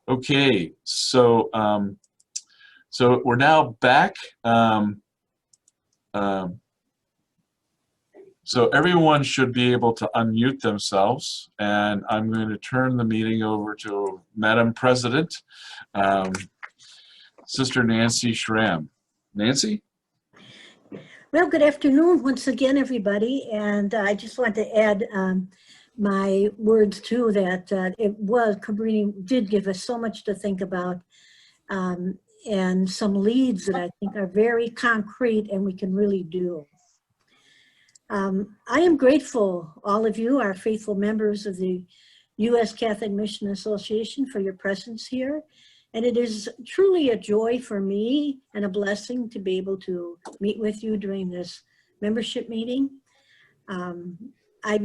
Okay, so we're now back. Um, so everyone should be able to unmute themselves, and I'm going to turn the meeting over to Madam President, um, Sister Nancy Schramm. Nancy? Well, good afternoon once again, everybody. And I just want to add my words too, that Cabrini did give us so much to think about, and some leads that I think are very concrete and we can really do. I am grateful, all of you, our faithful members of the U.S. Catholic Mission Association, for your presence here. And it is truly a joy for me and a blessing to be able to meet with you during this membership meeting. I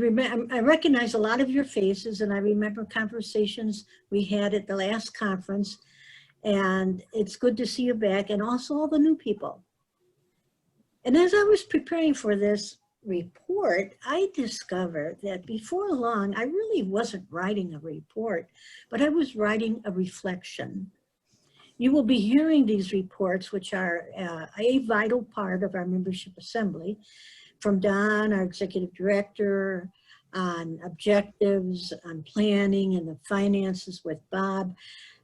recognize a lot of your faces, and I remember conversations we had at the last conference, and it's good to see you back, and also all the new people. And as I was preparing for this report, I discovered that before long, I really wasn't writing a report, but I was writing a reflection. You will be hearing these reports, which are a vital part of our membership assembly, from Don, our executive director, on objectives, on planning and the finances with Bob.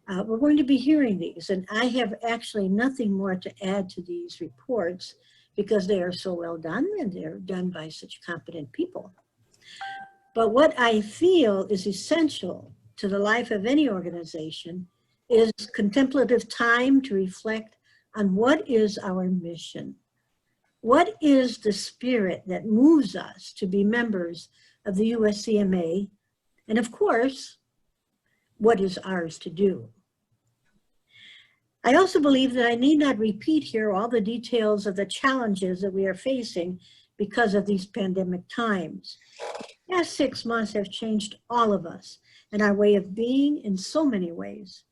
We're going to be hearing these, and I have actually nothing more to add to these reports because they are so well done and they're done by such competent people. But what I feel is essential to the life of any organization is contemplative time to reflect on what is our mission. What is the spirit that moves us to be members of the USCMA? And of course, what is ours to do? I also believe that I need not repeat here all the details of the challenges that we are facing because of these pandemic times. The past 6 months have changed all of us and our way of being in so many ways.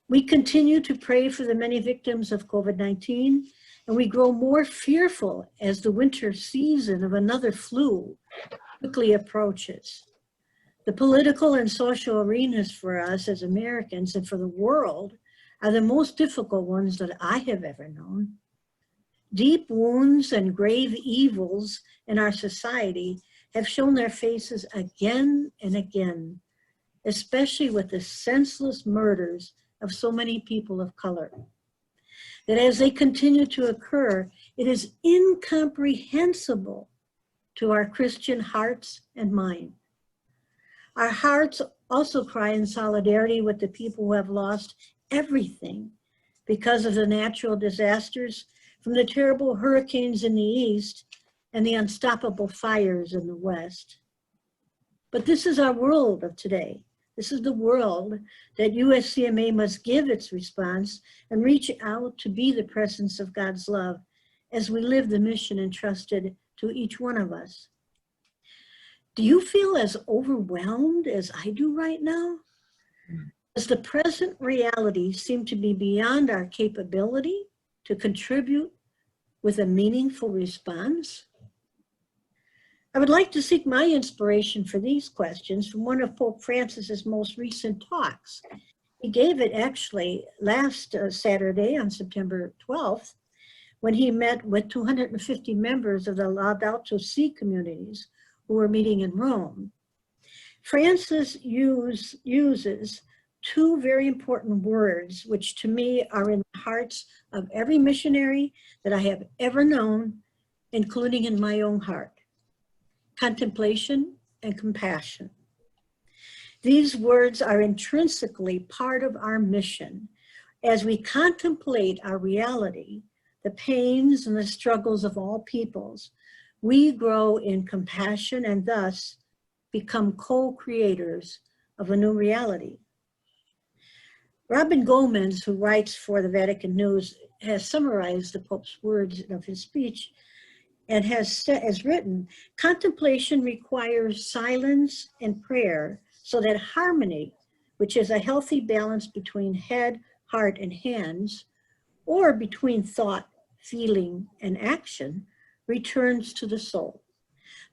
We continue to pray for the many victims of COVID-19, and we grow more fearful as the winter season of another flu quickly approaches. The political and social arenas for us as Americans and for the world are the most difficult ones that I have ever known. Deep wounds and grave evils in our society have shown their faces again and again, especially with the senseless murders of so many people of color. That as they continue to occur, it is incomprehensible to our Christian hearts and minds. Our hearts also cry in solidarity with the people who have lost everything because of the natural disasters, from the terrible hurricanes in the east and the unstoppable fires in the west. But this is our world of today. This is the world that USCMA must give its response and reach out to be the presence of God's love as we live the mission entrusted to each one of us. Do you feel as overwhelmed as I do right now? Does the present reality seem to be beyond our capability to contribute with a meaningful response? I would like to seek my inspiration for these questions from one of Pope Francis's most recent talks. He gave it actually last Saturday on September 12th, when he met with 250 members of the Laudato Si communities who were meeting in Rome. Francis uses two very important words, which to me are in the hearts of every missionary that I have ever known, including in my own heart: contemplation and compassion. These words are intrinsically part of our mission. As we contemplate our reality, the pains and the struggles of all peoples, we grow in compassion and thus become co-creators of a new reality. Robin Gomez, who writes for the Vatican News, has summarized the Pope's words of his speech and has written, contemplation requires silence and prayer so that harmony, which is a healthy balance between head, heart, and hands, or between thought, feeling, and action, returns to the soul.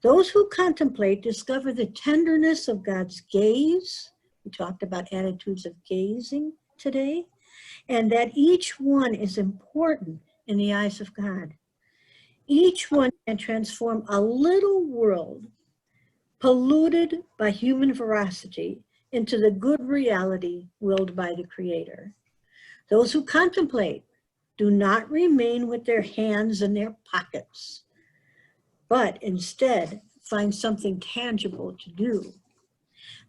Those who contemplate discover the tenderness of God's gaze, We talked about attitudes of gazing today, and that each one is important in the eyes of God. Each one can transform a little world polluted by human veracity into the good reality willed by the Creator. Those who contemplate do not remain with their hands in their pockets, but instead find something tangible to do.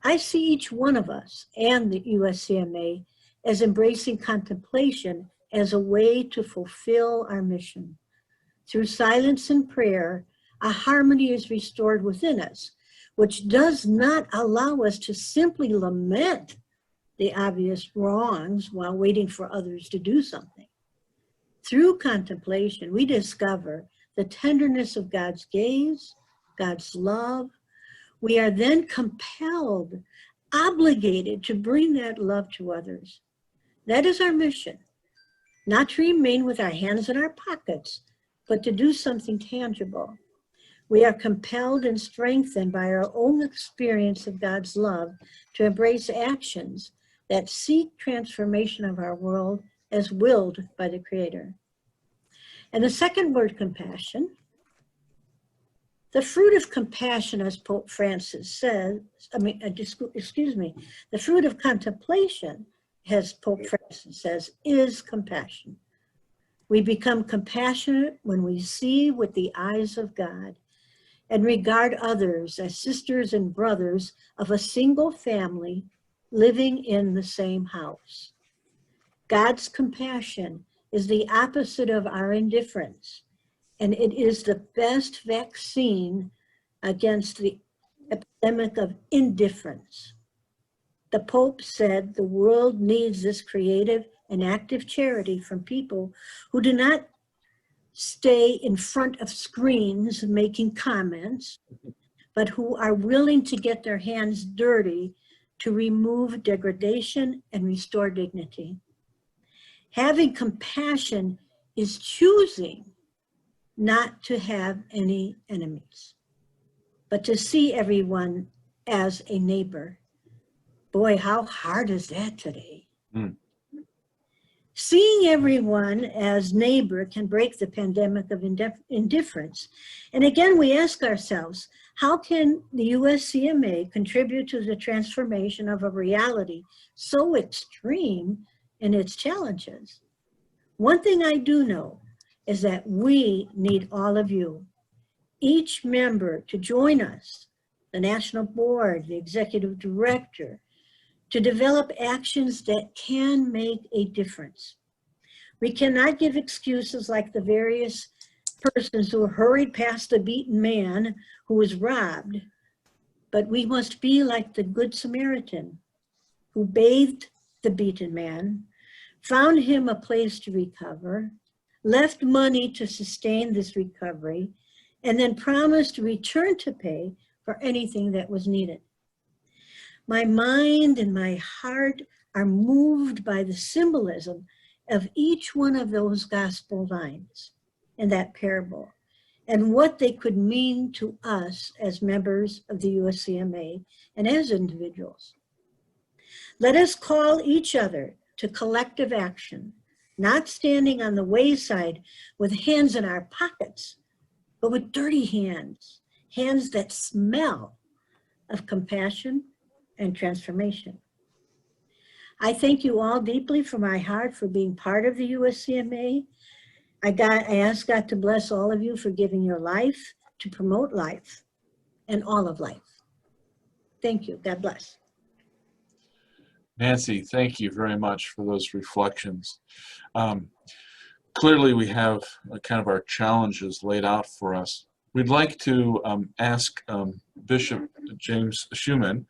I see each one of us and the USCMA as embracing contemplation as a way to fulfill our mission. Through silence and prayer, a harmony is restored within us, which does not allow us to simply lament the obvious wrongs while waiting for others to do something. Through contemplation, we discover the tenderness of God's gaze, God's love. We are then compelled, obligated to bring that love to others. That is our mission, not to remain with our hands in our pockets, but to do something tangible. We are compelled and strengthened by our own experience of God's love to embrace actions that seek transformation of our world as willed by the Creator. And the second word, compassion. The fruit of compassion, as Pope Francis says, the fruit of contemplation, as Pope Francis says, is compassion. We become compassionate when we see with the eyes of God and regard others as sisters and brothers of a single family living in the same house. God's compassion is the opposite of our indifference, and it is the best vaccine against the epidemic of indifference. The Pope said the world needs this creative and active charity from people who do not stay in front of screens making comments, but who are willing to get their hands dirty to remove degradation and restore dignity. Having compassion is choosing not to have any enemies, but to see everyone as a neighbor. Boy, how hard is that today? Mm. Seeing everyone as neighbor can break the pandemic of indifference. And again, we ask ourselves, how can the USCMA contribute to the transformation of a reality so extreme in its challenges? One thing I do know is that we need all of you, each member, to join us, the National Board, the Executive Director, to develop actions that can make a difference. We cannot give excuses like the various persons who hurried past the beaten man who was robbed, but we must be like the Good Samaritan who bathed the beaten man, found him a place to recover, left money to sustain this recovery, and then promised to return to pay for anything that was needed. My mind and my heart are moved by the symbolism of each one of those gospel lines in that parable and what they could mean to us as members of the USCMA and as individuals. Let us call each other to collective action, not standing on the wayside with hands in our pockets, but with dirty hands, hands that smell of compassion and transformation. I thank you all deeply from my heart for being part of the USCMA. I ask God to bless all of you for giving your life to promote life and all of life. Thank you. God bless. Nancy, thank you very much for those reflections. Clearly, we have kind of our challenges laid out for us. We'd like to ask Bishop James Schumann